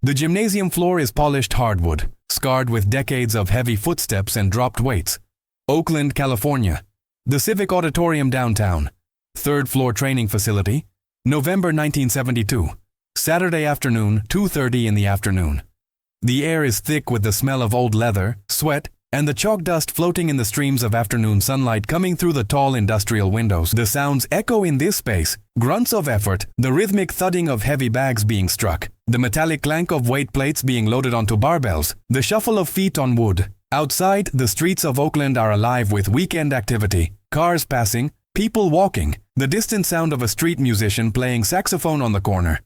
The gymnasium floor is polished hardwood, scarred with decades of heavy footsteps and dropped weights. Oakland, California. The Civic Auditorium downtown. Third floor training facility. November 1972. Saturday afternoon, 2:30 in the afternoon. The air is thick with the smell of old leather, sweat, and the chalk dust floating in the streams of afternoon sunlight coming through the tall industrial windows. The sounds echo in this space, grunts of effort, the rhythmic thudding of heavy bags being struck, the metallic clank of weight plates being loaded onto barbells, the shuffle of feet on wood. Outside, the streets of Oakland are alive with weekend activity, cars passing, people walking, the distant sound of a street musician playing saxophone on the corner.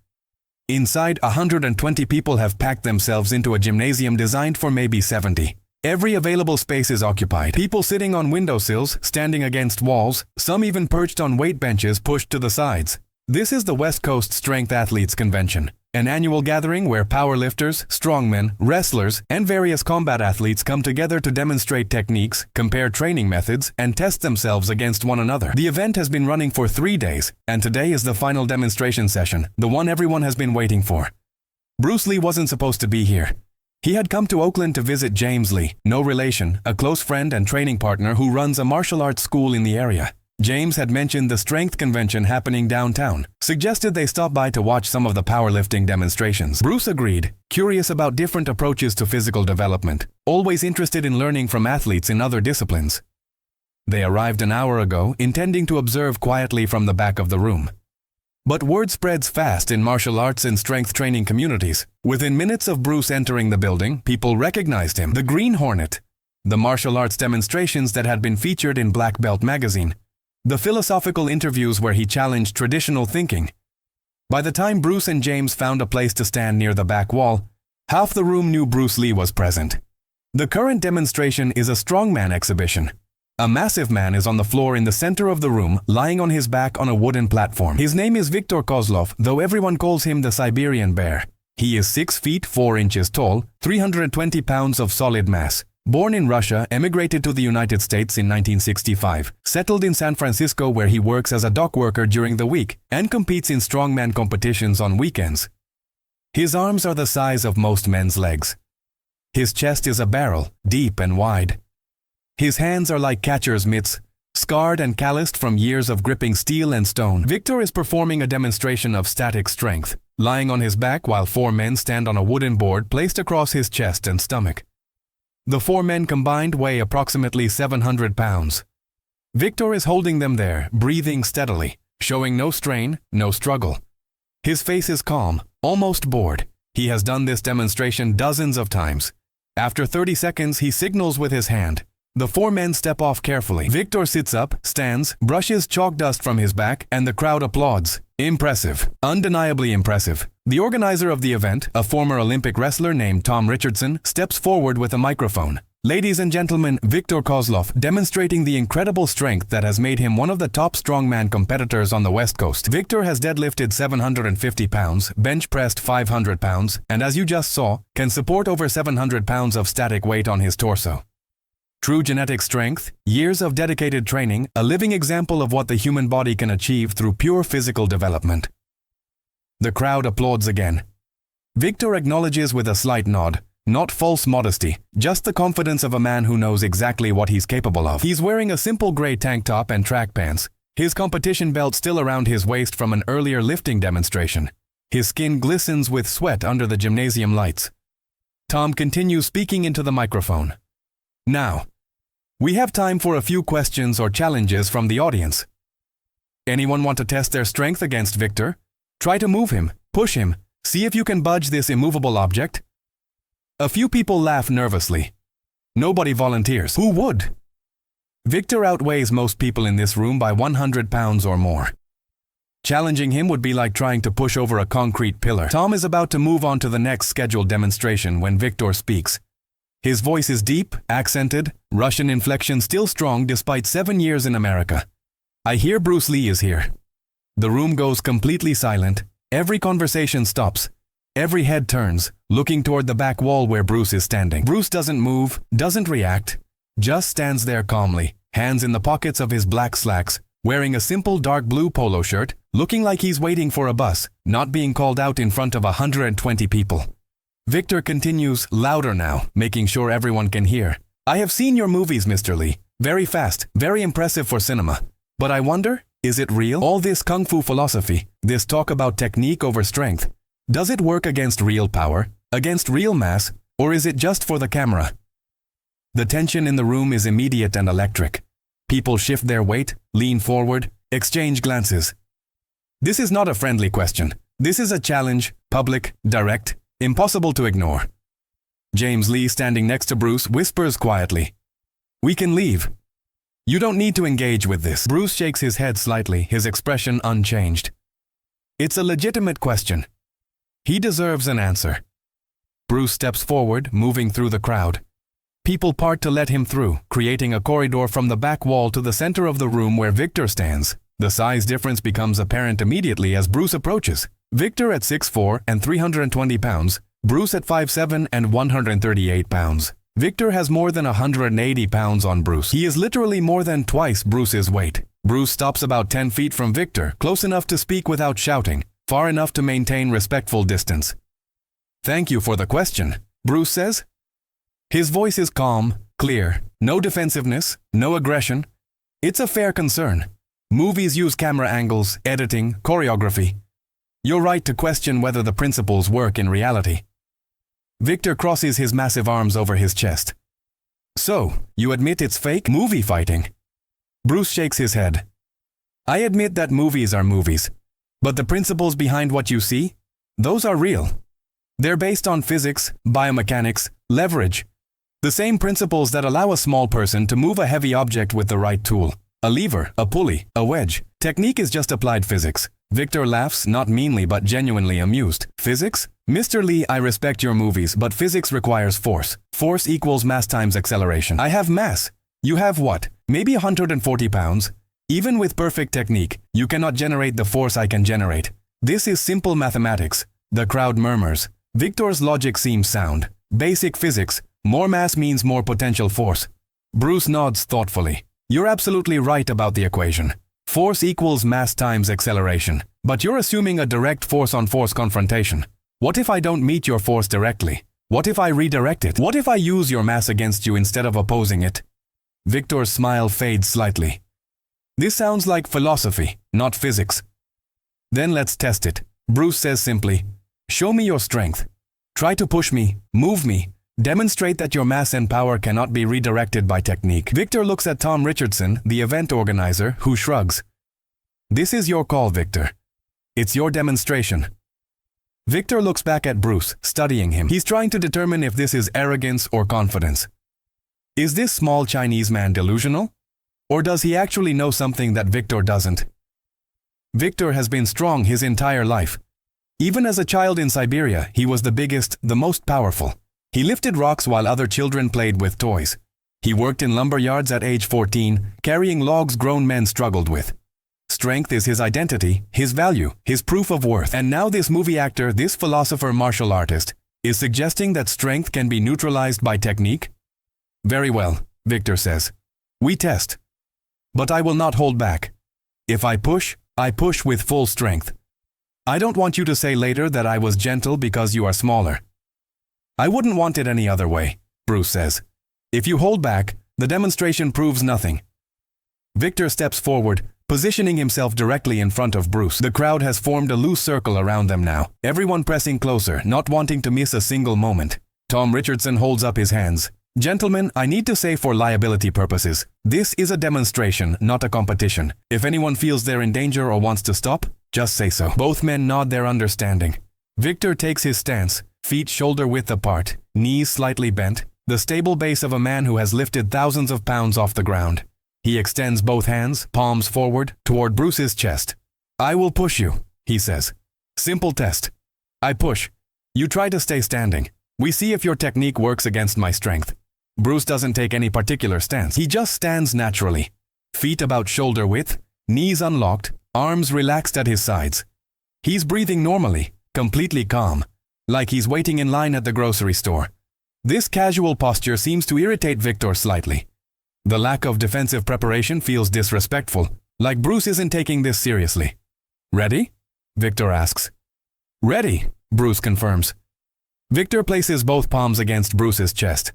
Inside, 120 people have packed themselves into a gymnasium designed for maybe 70. Every available space is occupied. People sitting on windowsills, standing against walls, some even perched on weight benches pushed to the sides. This is the West Coast Strength Athletes Convention, an annual gathering where powerlifters, strongmen, wrestlers, and various combat athletes come together to demonstrate techniques, compare training methods, and test themselves against one another. The event has been running for 3 days, and today is the final demonstration session, the one everyone has been waiting for. Bruce Lee wasn't supposed to be here. He had come to Oakland to visit James Lee, no relation, a close friend and training partner who runs a martial arts school in the area. James had mentioned the strength convention happening downtown, suggested they stop by to watch some of the powerlifting demonstrations. Bruce agreed, curious about different approaches to physical development, always interested in learning from athletes in other disciplines. They arrived an hour ago, intending to observe quietly from the back of the room. But word spreads fast in martial arts and strength training communities. Within minutes of Bruce entering the building, people recognized him, the Green Hornet, the martial arts demonstrations that had been featured in Black Belt magazine, the philosophical interviews where he challenged traditional thinking. By the time Bruce and James found a place to stand near the back wall, half the room knew Bruce Lee was present. The current demonstration is a strongman exhibition. A massive man is on the floor in the center of the room, lying on his back on a wooden platform. His name is Viktor Kozlov, though everyone calls him the Siberian Bear. He is 6 feet 4 inches tall, 320 pounds of solid mass. Born in Russia, emigrated to the United States in 1965, settled in San Francisco where he works as a dock worker during the week and competes in strongman competitions on weekends. His arms are the size of most men's legs. His chest is a barrel, deep and wide. His hands are like catcher's mitts, scarred and calloused from years of gripping steel and stone. Victor is performing a demonstration of static strength, lying on his back while 4 men stand on a wooden board placed across his chest and stomach. The 4 men combined weigh approximately 700 pounds. Victor is holding them there, breathing steadily, showing no strain, no struggle. His face is calm, almost bored. He has done this demonstration dozens of times. After 30 seconds, he signals with his hand. The 4 men step off carefully. Victor sits up, stands, brushes chalk dust from his back, and the crowd applauds. Impressive. Undeniably impressive. The organizer of the event, a former Olympic wrestler named Tom Richardson, steps forward with a microphone. Ladies and gentlemen, Viktor Kozlov, demonstrating the incredible strength that has made him one of the top strongman competitors on the West Coast. Victor has deadlifted 750 pounds, bench pressed 500 pounds, and as you just saw, can support over 700 pounds of static weight on his torso. True genetic strength, years of dedicated training, a living example of what the human body can achieve through pure physical development. The crowd applauds again. Victor acknowledges with a slight nod, not false modesty, just the confidence of a man who knows exactly what he's capable of. He's wearing a simple gray tank top and track pants, his competition belt still around his waist from an earlier lifting demonstration. His skin glistens with sweat under the gymnasium lights. Tom continues speaking into the microphone. Now, we have time for a few questions or challenges from the audience. Anyone want to test their strength against Victor? Try to move him, push him, see if you can budge this immovable object. A few people laugh nervously. Nobody volunteers. Who would? Victor outweighs most people in this room by 100 pounds or more. Challenging him would be like trying to push over a concrete pillar. Tom is about to move on to the next scheduled demonstration when Victor speaks. His voice is deep, accented, Russian inflection still strong despite 7 years in America. I hear Bruce Lee is here. The room goes completely silent. Every conversation stops. Every head turns, looking toward the back wall where Bruce is standing. Bruce doesn't move, doesn't react, just stands there calmly, hands in the pockets of his black slacks, wearing a simple dark blue polo shirt, looking like he's waiting for a bus, not being called out in front of 120 people. Victor continues, louder now, making sure everyone can hear. I have seen your movies, Mr. Lee. Very fast, very impressive for cinema. But I wonder, is it real? All this kung fu philosophy, this talk about technique over strength, does it work against real power, against real mass, or is it just for the camera? The tension in the room is immediate and electric. People shift their weight, lean forward, exchange glances. This is not a friendly question. This is a challenge, public, direct, impossible to ignore. James Lee, standing next to Bruce, whispers quietly, "We can leave. You don't need to engage with this." Bruce shakes his head slightly, his expression unchanged. It's a legitimate question. He deserves an answer. Bruce steps forward, moving through the crowd. People part to let him through, creating a corridor from the back wall to the center of the room where Victor stands. The size difference becomes apparent immediately as Bruce approaches. Victor at 6'4" and 320 pounds, Bruce at 5'7" and 138 pounds. Victor has more than 180 pounds on Bruce. He is literally more than twice Bruce's weight. Bruce stops about 10 feet from Victor, close enough to speak without shouting, far enough to maintain respectful distance. "Thank you for the question," Bruce says. His voice is calm, clear, no defensiveness, no aggression. It's a fair concern. Movies use camera angles, editing, choreography. You're right to question whether the principles work in reality. Victor crosses his massive arms over his chest. "So, you admit it's fake movie fighting?" Bruce shakes his head. "I admit that movies are movies. But the principles behind what you see? Those are real. They're based on physics, biomechanics, leverage. The same principles that allow a small person to move a heavy object with the right tool. A lever, a pulley, a wedge. Technique is just applied physics." Victor laughs, not meanly but genuinely amused. "Physics? Mr. Lee, I respect your movies, but physics requires force. Force equals mass times acceleration. I have mass. You have what? Maybe 140 pounds? Even with perfect technique, you cannot generate the force I can generate. This is simple mathematics." The crowd murmurs. Victor's logic seems sound. Basic physics. More mass means more potential force. Bruce nods thoughtfully. "You're absolutely right about the equation. Force equals mass times acceleration. But you're assuming a direct force-on-force confrontation. What if I don't meet your force directly? What if I redirect it? What if I use your mass against you instead of opposing it?" Victor's smile fades slightly. "This sounds like philosophy, not physics." "Then let's test it," Bruce says simply. "Show me your strength. Try to push me, move me. Demonstrate that your mass and power cannot be redirected by technique." Victor looks at Tom Richardson, the event organizer, who shrugs. "This is your call, Victor. It's your demonstration." Victor looks back at Bruce, studying him. He's trying to determine if this is arrogance or confidence. Is this small Chinese man delusional? Or does he actually know something that Victor doesn't? Victor has been strong his entire life. Even as a child in Siberia, he was the biggest, the most powerful. He lifted rocks while other children played with toys. He worked in lumber yards at age 14, carrying logs grown men struggled with. Strength is his identity, his value, his proof of worth. And now this movie actor, this philosopher martial artist, is suggesting that strength can be neutralized by technique? "Very well," Victor says. "We test. But I will not hold back. If I push with full strength. I don't want you to say later that I was gentle because you are smaller." "I wouldn't want it any other way," Bruce says. "If you hold back, the demonstration proves nothing." Victor steps forward, positioning himself directly in front of Bruce. The crowd has formed a loose circle around them now, everyone pressing closer, not wanting to miss a single moment. Tom Richardson holds up his hands. "Gentlemen, I need to say for liability purposes, this is a demonstration, not a competition. If anyone feels they're in danger or wants to stop, just say so." Both men nod their understanding. Victor takes his stance, feet shoulder-width apart, knees slightly bent, the stable base of a man who has lifted thousands of pounds off the ground. He extends both hands, palms forward, toward Bruce's chest. "I will push you," he says. "Simple test. I push. You try to stay standing. We see if your technique works against my strength." Bruce doesn't take any particular stance. He just stands naturally. Feet about shoulder width, knees unlocked, arms relaxed at his sides. He's breathing normally, completely calm, like he's waiting in line at the grocery store. This casual posture seems to irritate Victor slightly. The lack of defensive preparation feels disrespectful, like Bruce isn't taking this seriously. "Ready?" Victor asks. "Ready," Bruce confirms. Victor places both palms against Bruce's chest.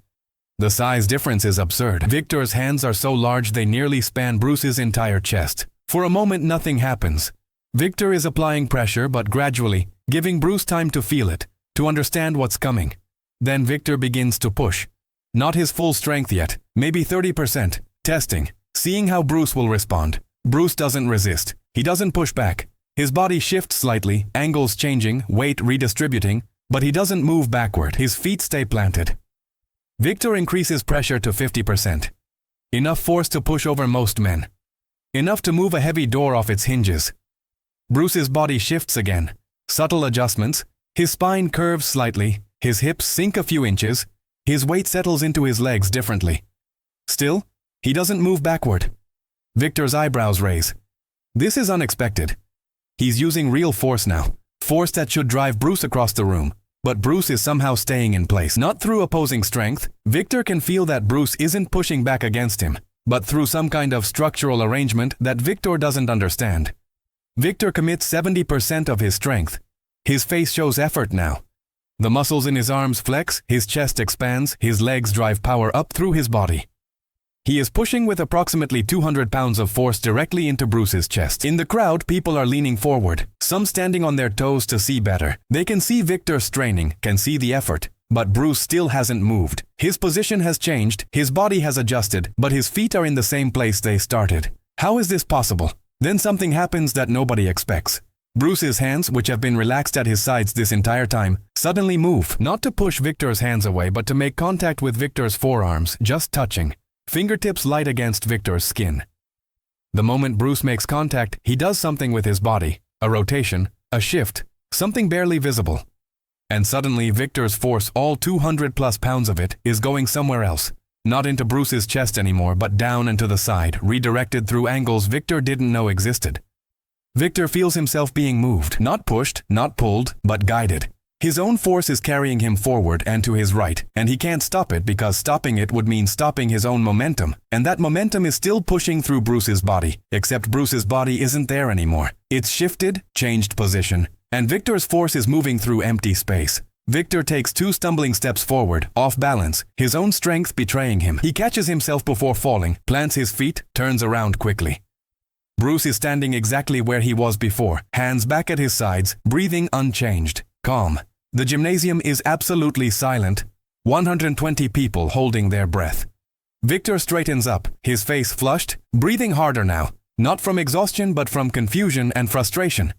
The size difference is absurd. Victor's hands are so large they nearly span Bruce's entire chest. For a moment nothing happens. Victor is applying pressure but gradually, giving Bruce time to feel it, to understand what's coming. Then Victor begins to push. Not his full strength yet, maybe 30%, testing, seeing how Bruce will respond. Bruce doesn't resist. He doesn't push back. His body shifts slightly, angles changing, weight redistributing, but he doesn't move backward. His feet stay planted. Victor increases pressure to 50%. Enough force to push over most men. Enough to move a heavy door off its hinges. Bruce's body shifts again. Subtle adjustments. His spine curves slightly, his hips sink a few inches, his weight settles into his legs differently. Still, he doesn't move backward. Victor's eyebrows raise. This is unexpected. He's using real force now, force that should drive Bruce across the room. But Bruce is somehow staying in place. Not through opposing strength. Victor can feel that Bruce isn't pushing back against him, but through some kind of structural arrangement that Victor doesn't understand. Victor commits 70% of his strength. His face shows effort now. The muscles in his arms flex, his chest expands, his legs drive power up through his body. He is pushing with approximately 200 pounds of force directly into Bruce's chest. In the crowd, people are leaning forward, some standing on their toes to see better. They can see Victor straining, can see the effort, but Bruce still hasn't moved. His position has changed, his body has adjusted, but his feet are in the same place they started. How is this possible? Then something happens that nobody expects. Bruce's hands, which have been relaxed at his sides this entire time, suddenly move, not to push Victor's hands away, but to make contact with Victor's forearms, just touching. Fingertips light against Victor's skin. The moment Bruce makes contact, he does something with his body, a rotation, a shift, something barely visible. And suddenly Victor's force, all 200 plus pounds of it, is going somewhere else. Not into Bruce's chest anymore, but down and to the side, redirected through angles Victor didn't know existed. Victor feels himself being moved, not pushed, not pulled, but guided. His own force is carrying him forward and to his right, and he can't stop it because stopping it would mean stopping his own momentum, and that momentum is still pushing through Bruce's body, except Bruce's body isn't there anymore. It's shifted, changed position, and Victor's force is moving through empty space. Victor takes 2 stumbling steps forward, off balance, his own strength betraying him. He catches himself before falling, plants his feet, turns around quickly. Bruce is standing exactly where he was before, hands back at his sides, breathing unchanged, calm. The gymnasium is absolutely silent, 120 people holding their breath. Victor straightens up, his face flushed, breathing harder now, not from exhaustion but from confusion and frustration.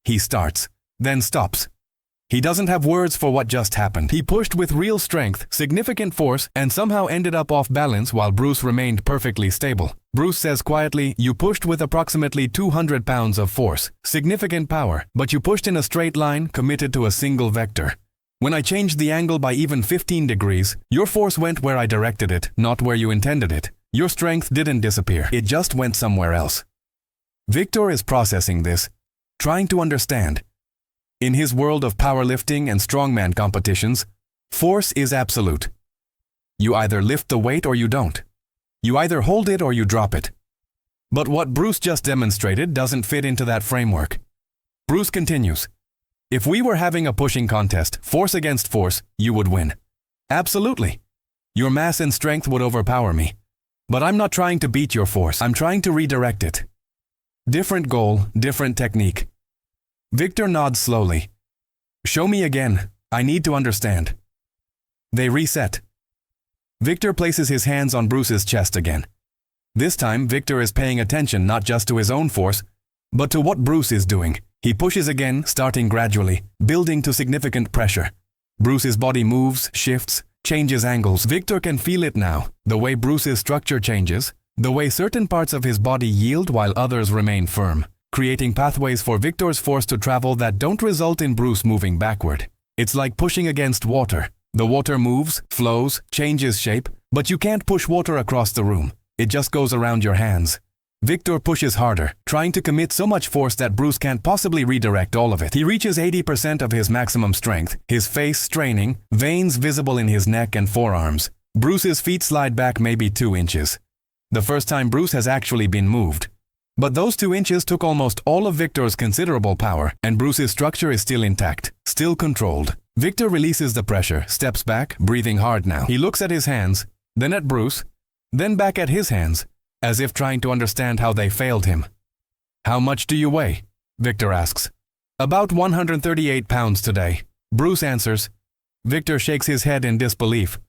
He starts, then stops. He doesn't have words for what just happened. He pushed with real strength, significant force, and somehow ended up off balance while Bruce remained perfectly stable. Bruce says quietly, "You pushed with approximately 200 pounds of force, significant power, but you pushed in a straight line, committed to a single vector. When I changed the angle by even 15 degrees, your force went where I directed it, not where you intended it. Your strength didn't disappear, it just went somewhere else." Victor is processing this, trying to understand. In his world of powerlifting and strongman competitions, force is absolute. You either lift the weight or you don't. You either hold it or you drop it. But what Bruce just demonstrated doesn't fit into that framework. Bruce continues, "If we were having a pushing contest, force against force, you would win. Absolutely. Your mass and strength would overpower me. But I'm not trying to beat your force, I'm trying to redirect it. Different goal, different technique." Victor nods slowly. "Show me again. I need to understand." They reset. Victor places his hands on Bruce's chest again. This time, Victor is paying attention not just to his own force, but to what Bruce is doing. He pushes again, starting gradually, building to significant pressure. Bruce's body moves, shifts, changes angles. Victor can feel it now, the way Bruce's structure changes, the way certain parts of his body yield while others remain firm, creating pathways for Victor's force to travel that don't result in Bruce moving backward. It's like pushing against water. The water moves, flows, changes shape, but you can't push water across the room. It just goes around your hands. Victor pushes harder, trying to commit so much force that Bruce can't possibly redirect all of it. He reaches 80% of his maximum strength, his face straining, veins visible in his neck and forearms. Bruce's feet slide back maybe 2 inches. The first time Bruce has actually been moved. But those 2 inches took almost all of Victor's considerable power, and Bruce's structure is still intact, still controlled. Victor releases the pressure, steps back, breathing hard now. He looks at his hands, then at Bruce, then back at his hands, as if trying to understand how they failed him. How much do you weigh? Victor asks. About 138 pounds today. Bruce answers. Victor shakes his head in disbelief.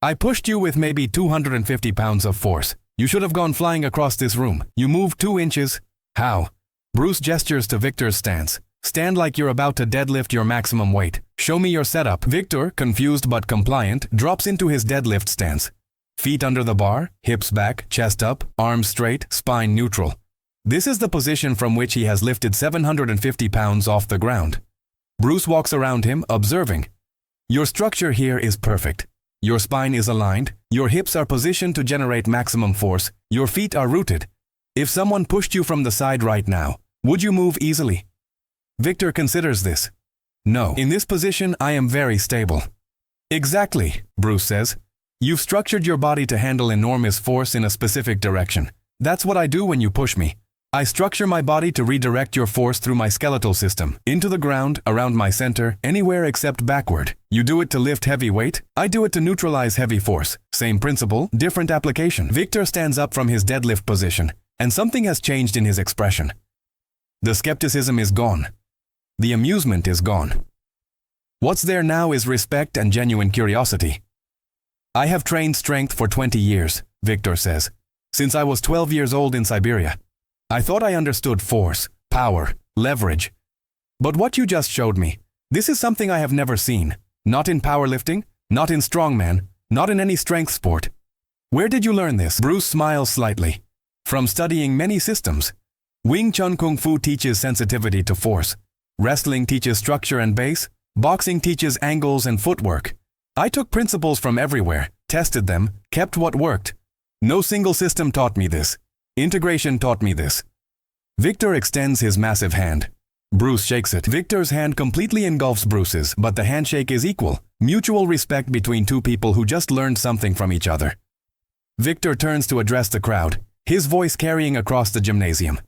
I pushed you with maybe 250 pounds of force. You should have gone flying across this room. You moved 2 inches. How? Bruce gestures to Victor's stance. Stand like you're about to deadlift your maximum weight. Show me your setup. Victor, confused but compliant, drops into his deadlift stance. Feet under the bar, hips back, chest up, arms straight, spine neutral. This is the position from which he has lifted 750 pounds off the ground. Bruce walks around him, observing. Your structure here is perfect. Your spine is aligned, your hips are positioned to generate maximum force, your feet are rooted. If someone pushed you from the side right now, would you move easily? Victor considers this. No. In this position, I am very stable. Exactly, Bruce says. You've structured your body to handle enormous force in a specific direction. That's what I do when you push me. I structure my body to redirect your force through my skeletal system, into the ground, around my center, anywhere except backward. You do it to lift heavy weight, I do it to neutralize heavy force. Same principle, different application. Victor stands up from his deadlift position, and something has changed in his expression. The skepticism is gone. The amusement is gone. What's there now is respect and genuine curiosity. I have trained strength for 20 years, Victor says, since I was 12 years old in Siberia. I thought I understood force, power, leverage. But what you just showed me, this is something I have never seen. Not in powerlifting, not in strongman, not in any strength sport. Where did you learn this? Bruce smiles slightly. From studying many systems. Wing Chun Kung Fu teaches sensitivity to force. Wrestling teaches structure and base. Boxing teaches angles and footwork. I took principles from everywhere, tested them, kept what worked. No single system taught me this. Integration taught me this. Victor extends his massive hand. Bruce shakes it. Victor's hand completely engulfs Bruce's, but the handshake is equal. Mutual respect between two people who just learned something from each other. Victor turns to address the crowd, his voice carrying across the gymnasium.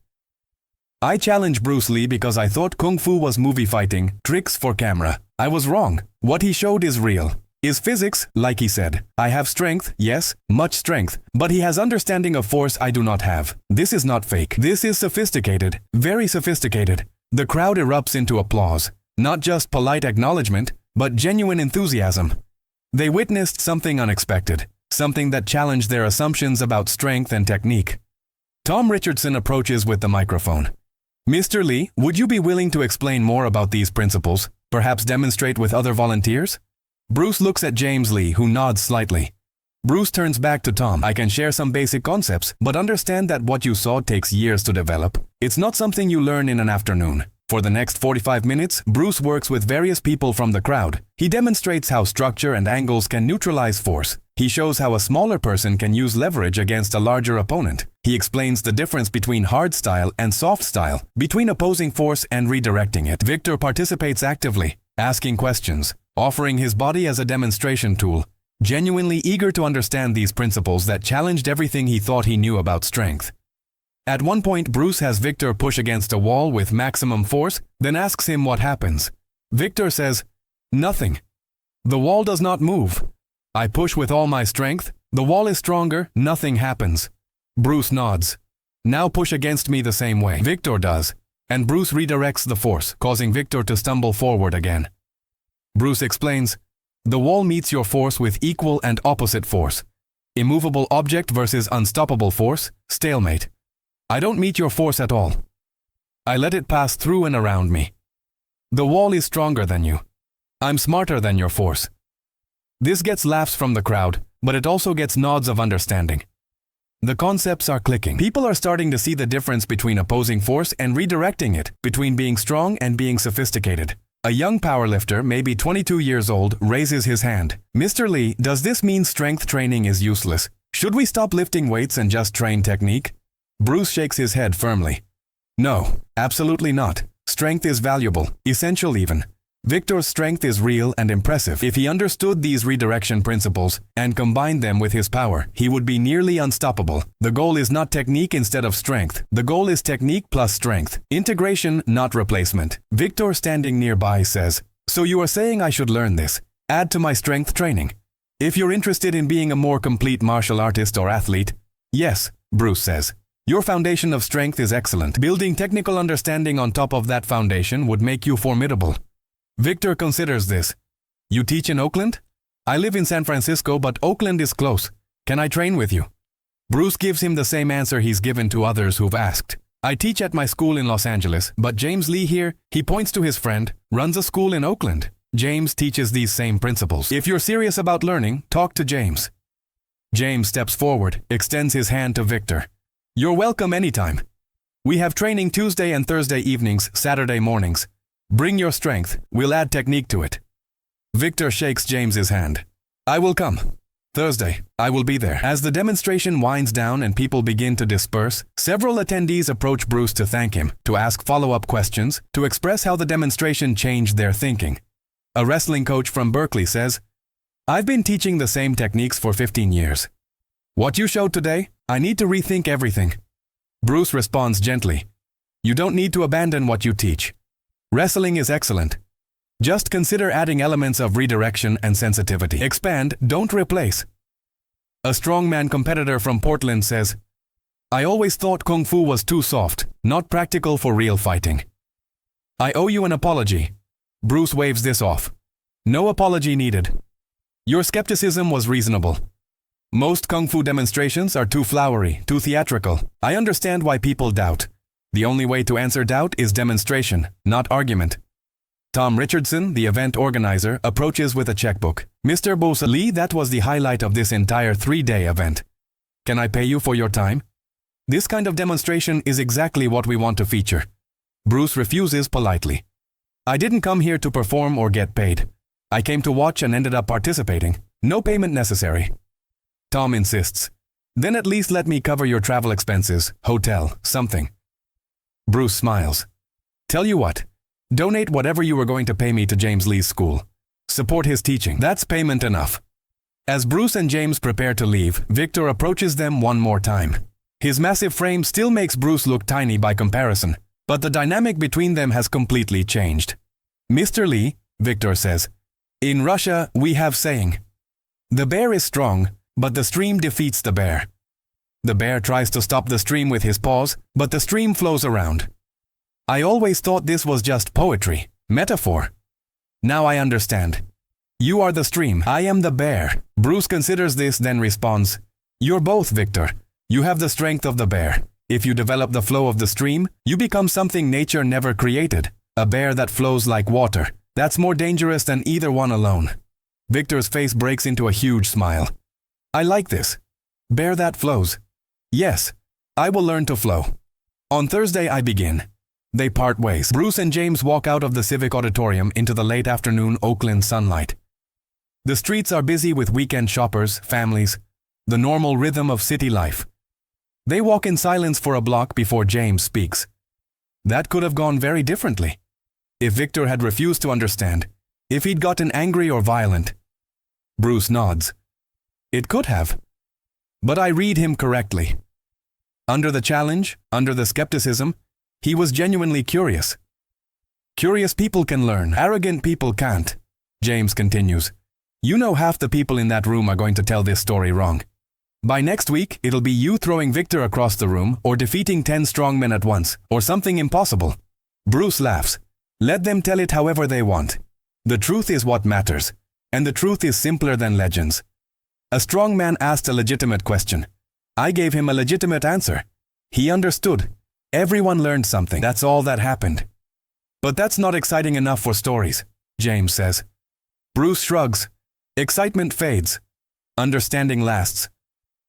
I challenge Bruce Lee because I thought Kung Fu was movie fighting, tricks for camera. I was wrong. What he showed is real. Is physics, like he said. I have strength, yes, much strength, but he has understanding of force I do not have. This is not fake. This is sophisticated, very sophisticated. The crowd erupts into applause. Not just polite acknowledgement, but genuine enthusiasm. They witnessed something unexpected, something that challenged their assumptions about strength and technique. Tom Richardson approaches with the microphone. Mr. Lee, would you be willing to explain more about these principles, perhaps demonstrate with other volunteers? Bruce looks at James Lee, who nods slightly. Bruce turns back to Tom. I can share some basic concepts, but understand that what you saw takes years to develop. It's not something you learn in an afternoon. For the next 45 minutes, Bruce works with various people from the crowd. He demonstrates how structure and angles can neutralize force. He shows how a smaller person can use leverage against a larger opponent. He explains the difference between hard style and soft style, between opposing force and redirecting it. Victor participates actively, asking questions, offering his body as a demonstration tool, genuinely eager to understand these principles that challenged everything he thought he knew about strength. At one point, Bruce has Victor push against a wall with maximum force, then asks him what happens. Victor says, "Nothing. The wall does not move. I push with all my strength, the wall is stronger, nothing happens." Bruce nods. "Now push against me the same way." Victor does, and Bruce redirects the force, causing Victor to stumble forward again. Bruce explains, "The wall meets your force with equal and opposite force. Immovable object versus unstoppable force, stalemate. I don't meet your force at all. I let it pass through and around me. The wall is stronger than you. I'm smarter than your force." This gets laughs from the crowd, but it also gets nods of understanding. The concepts are clicking. People are starting to see the difference between opposing force and redirecting it, between being strong and being sophisticated. A young powerlifter, maybe 22 years old, raises his hand. "Mr. Lee, does this mean strength training is useless? Should we stop lifting weights and just train technique?" Bruce shakes his head firmly. "No, absolutely not. Strength is valuable, essential even. Victor's strength is real and impressive. If he understood these redirection principles and combined them with his power, he would be nearly unstoppable. The goal is not technique instead of strength. The goal is technique plus strength. Integration, not replacement." Victor, standing nearby, says, So you are saying I should learn this, add to my strength training. If you're interested in being a more complete martial artist or athlete, yes, Bruce says. Your foundation of strength is excellent. Building technical understanding on top of that foundation would make you formidable. Victor considers this. You teach in Oakland? I live in San Francisco, but Oakland is close. Can I train with you? Bruce gives him the same answer he's given to others who've asked. I teach at my school in Los Angeles, but James Lee here, he points to his friend, runs a school in Oakland. James teaches these same principles. If you're serious about learning, talk to James. James steps forward, extends his hand to Victor. You're welcome anytime. We have training Tuesday and Thursday evenings, Saturday mornings. Bring your strength, we'll add technique to it. Victor shakes James's hand. I will come. Thursday, I will be there. As the demonstration winds down and people begin to disperse, several attendees approach Bruce to thank him, to ask follow-up questions, to express how the demonstration changed their thinking. A wrestling coach from Berkeley says, I've been teaching the same techniques for 15 years. What you showed today, I need to rethink everything. Bruce responds gently, You don't need to abandon what you teach. Wrestling is excellent. Just consider adding elements of redirection and sensitivity. Expand, don't replace. A strongman competitor from Portland says, I always thought Kung Fu was too soft, not practical for real fighting. I owe you an apology. Bruce waves this off. No apology needed. Your skepticism was reasonable. Most Kung Fu demonstrations are too flowery, too theatrical. I understand why people doubt. The only way to answer doubt is demonstration, not argument. Tom Richardson, the event organizer, approaches with a checkbook. Mr. Bosa Lee, that was the highlight of this entire 3-day event. Can I pay you for your time? This kind of demonstration is exactly what we want to feature. Bruce refuses politely. I didn't come here to perform or get paid. I came to watch and ended up participating. No payment necessary. Tom insists. Then at least let me cover your travel expenses, hotel, something. Bruce smiles. Tell you what. Donate whatever you were going to pay me to James Lee's school. Support his teaching. That's payment enough. As Bruce and James prepare to leave, Victor approaches them one more time. His massive frame still makes Bruce look tiny by comparison, but the dynamic between them has completely changed. Mr. Lee, Victor says, in Russia we have saying, the bear is strong, but the stream defeats the bear. The bear tries to stop the stream with his paws, but the stream flows around. I always thought this was just poetry, metaphor. Now I understand. You are the stream, I am the bear. Bruce considers this, then responds, You're both, Victor. You have the strength of the bear. If you develop the flow of the stream, you become something nature never created. A bear that flows like water. That's more dangerous than either one alone. Victor's face breaks into a huge smile. I like this. Bear that flows. Yes, I will learn to flow. On Thursday I begin. They part ways. Bruce and James walk out of the Civic Auditorium into the late afternoon Oakland sunlight. The streets are busy with weekend shoppers, families, the normal rhythm of city life. They walk in silence for a block before James speaks. That could have gone very differently. If Victor had refused to understand, if he'd gotten angry or violent. Bruce nods. It could have. But I read him correctly. Under the challenge, under the skepticism, he was genuinely curious. Curious people can learn, arrogant people can't. James continues. You know half the people in that room are going to tell this story wrong. By next week, it'll be you throwing Victor across the room or defeating 10 strongmen at once, or something impossible. Bruce laughs. Let them tell it however they want. The truth is what matters, and the truth is simpler than legends. A strong man asked a legitimate question. I gave him a legitimate answer. He understood. Everyone learned something. That's all that happened. But that's not exciting enough for stories, James says. Bruce shrugs. Excitement fades. Understanding lasts.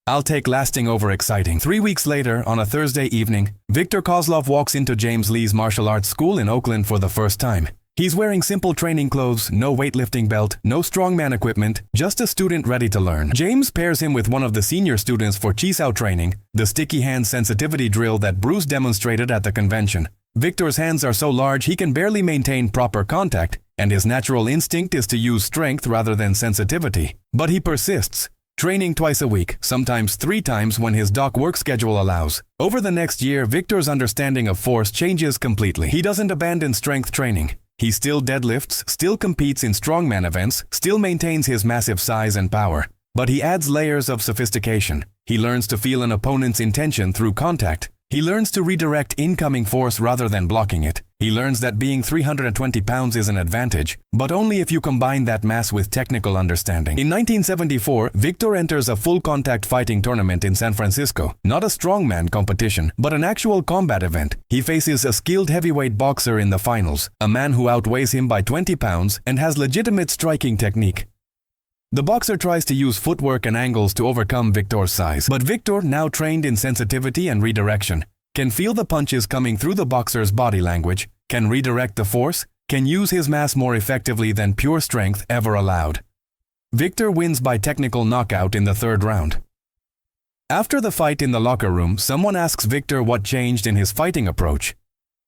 I'll take lasting over exciting. 3 weeks later, on a Thursday evening, Victor Kozlov walks into James Lee's martial arts school in Oakland for the first time. He's wearing simple training clothes, no weightlifting belt, no strongman equipment, just a student ready to learn. James pairs him with one of the senior students for Chisao training, the sticky hand sensitivity drill that Bruce demonstrated at the convention. Victor's hands are so large he can barely maintain proper contact, and his natural instinct is to use strength rather than sensitivity. But he persists, training twice a week, sometimes 3 times when his doc work schedule allows. Over the next year, Victor's understanding of force changes completely. He doesn't abandon strength training. He still deadlifts, still competes in strongman events, still maintains his massive size and power. But he adds layers of sophistication. He learns to feel an opponent's intention through contact. He learns to redirect incoming force rather than blocking it. He learns that being 320 pounds is an advantage, but only if you combine that mass with technical understanding. In 1974, Victor enters a full-contact fighting tournament in San Francisco. Not a strongman competition, but an actual combat event. He faces a skilled heavyweight boxer in the finals, a man who outweighs him by 20 pounds and has legitimate striking technique. The boxer tries to use footwork and angles to overcome Victor's size, but Victor, now trained in sensitivity and redirection, can feel the punches coming through the boxer's body language, can redirect the force, can use his mass more effectively than pure strength ever allowed. Victor wins by technical knockout in the third round. After the fight in the locker room, someone asks Victor what changed in his fighting approach.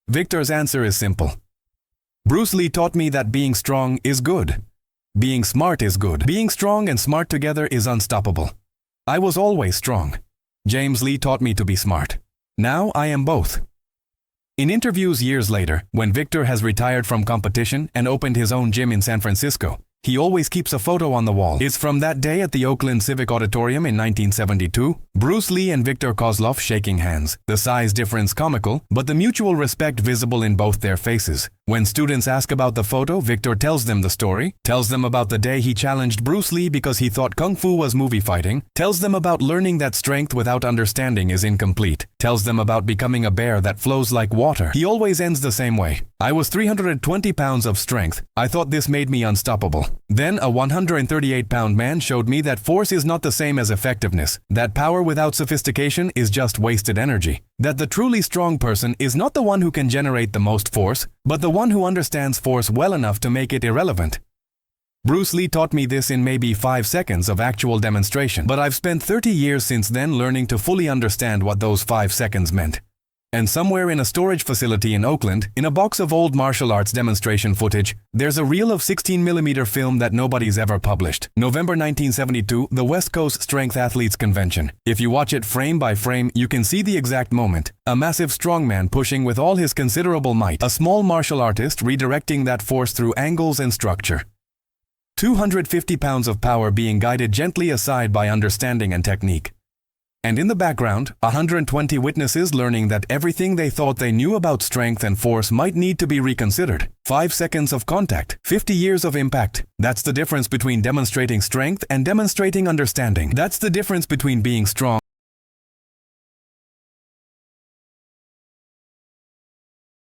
Victor's answer is simple. Bruce Lee taught me that being strong is good. Being smart is good. Being strong and smart together is unstoppable. I was always strong. James Lee taught me to be smart. Now I am both. In interviews years later, when Victor has retired from competition and opened his own gym in San Francisco, he always keeps a photo on the wall. It's from that day at the Oakland Civic Auditorium in 1972, Bruce Lee and Viktor Kozlov shaking hands. The size difference comical, but the mutual respect visible in both their faces. When students ask about the photo, Victor tells them the story, tells them about the day he challenged Bruce Lee because he thought Kung Fu was movie fighting, tells them about learning that strength without understanding is incomplete, tells them about becoming a bear that flows like water. He always ends the same way. I was 320 pounds of strength. I thought this made me unstoppable. Then a 138-pound man showed me that force is not the same as effectiveness, that power without sophistication is just wasted energy, that the truly strong person is not the one who can generate the most force, but the one who understands force well enough to make it irrelevant. Bruce Lee taught me this in maybe 5 seconds of actual demonstration, but I've spent 30 years since then learning to fully understand what those 5 seconds meant. And somewhere in a storage facility in Oakland, in a box of old martial arts demonstration footage, there's a reel of 16mm film that nobody's ever published. November 1972, the West Coast Strength Athletes Convention. If you watch it frame by frame, you can see the exact moment. A massive strongman pushing with all his considerable might. A small martial artist redirecting that force through angles and structure. 250 pounds of power being guided gently aside by understanding and technique. And in the background, 120 witnesses learning that everything they thought they knew about strength and force might need to be reconsidered. 5 seconds of contact, 50 years of impact. That's the difference between demonstrating strength and demonstrating understanding. That's the difference between being strong